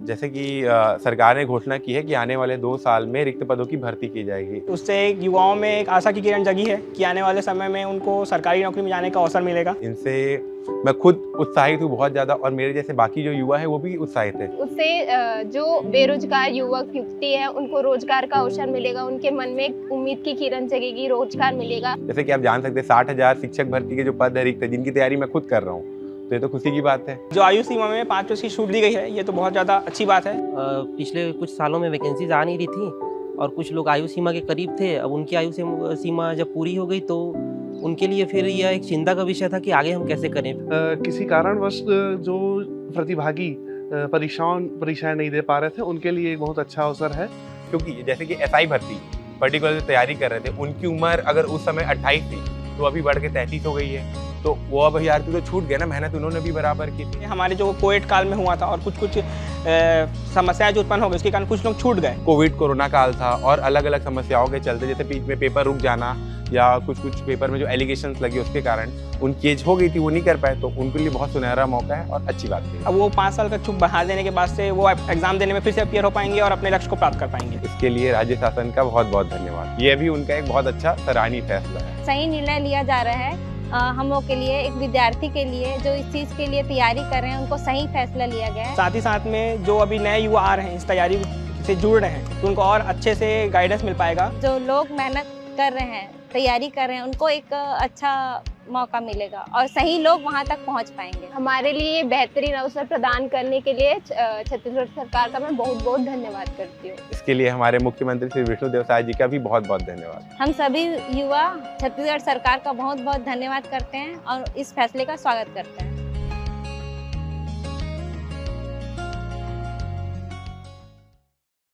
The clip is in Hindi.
जैसे कि सरकार ने घोषणा की है कि आने वाले 2 साल में रिक्त पदों की भर्ती की जाएगी। उससे युवाओं में एक आशा की किरण जगी है कि आने वाले समय में उनको सरकारी नौकरी में जाने का अवसर मिलेगा। इनसे मैं खुद उत्साहित हूँ बहुत ज़्यादा और मेरे जैसे बाकी जो युवा है वो भी उत्साहित है। उससे जो बेरोजगार युवक युवती है उनको रोजगार का अवसर मिलेगा, उनके मन में एक उम्मीद की किरण जगेगी, रोजगार मिलेगा। जैसे कि आप जान सकते हैं 60,000 शिक्षक भर्ती के जो पद है रिक्त है, जिनकी तैयारी मैं खुद कर रहा हूँ, तो ये तो खुशी की बात है। जो आयु सीमा में 5% की छूट दी गई है, ये तो बहुत ज़्यादा अच्छी बात है। पिछले कुछ सालों में वैकेंसीज आ नहीं रही थी और कुछ लोग आयु सीमा के करीब थे। अब उनकी आयु सीमा जब पूरी हो गई तो उनके लिए फिर यह एक चिंता का विषय था कि आगे हम कैसे करें। किसी कारणवश जो प्रतिभागी परीक्षाएं नहीं दे पा रहे थे, उनके लिए एक बहुत अच्छा अवसर है। क्योंकि जैसे कि एसआई भर्ती पर्टिकुलर तैयारी कर रहे थे, उनकी उम्र अगर उस समय 28 थी तो अभी बढ़ के 33 हो गई है, तो वो अब अभ्यर्थी तो छूट गए ना, मेहनत उन्होंने भी बराबर की थी। हमारे जो कोविड काल में हुआ था और कुछ समस्याएं जो उत्पन्न हो गई, उसके कारण कुछ लोग छूट गए। कोविड कोरोना काल था और अलग अलग समस्याओं के चलते, जैसे बीच में पेपर रुक जाना या कुछ पेपर में जो एलिगेशंस लगे उसके कारण उनकी एज हो गई थी, वो नहीं कर पाए, तो उनके लिए बहुत सुनहरा मौका है और अच्छी बात है। अब वो 5 साल का छूट बढ़ा देने के बाद से वो एग्जाम देने में फिर से अपीयर हो पाएंगे और अपने लक्ष्य को प्राप्त कर पाएंगे। इसके लिए राज्य शासन का बहुत बहुत धन्यवाद। ये भी उनका एक बहुत अच्छा सराहनीय फैसला है। सही निर्णय लिया जा रहा है हम लोग के लिए, एक विद्यार्थी के लिए जो इस चीज़ के लिए तैयारी कर रहे हैं, उनको सही फैसला लिया गया है। साथ ही साथ में जो अभी नए युवा आ रहे हैं, इस तैयारी से जुड़ रहे हैं, तो उनको और अच्छे से गाइडेंस मिल पाएगा। जो लोग मेहनत कर रहे हैं, तैयारी कर रहे हैं, उनको एक अच्छा मौका मिलेगा और सही लोग वहां तक पहुंच पाएंगे। हमारे लिए बेहतरीन अवसर प्रदान करने के लिए छत्तीसगढ़ सरकार का मैं बहुत बहुत धन्यवाद करती हूँ। इसके लिए हमारे मुख्यमंत्री श्री विष्णुदेव साय जी का भी बहुत बहुत धन्यवाद। हम सभी युवा छत्तीसगढ़ सरकार का बहुत बहुत धन्यवाद करते हैं और इस फैसले का स्वागत करते हैं।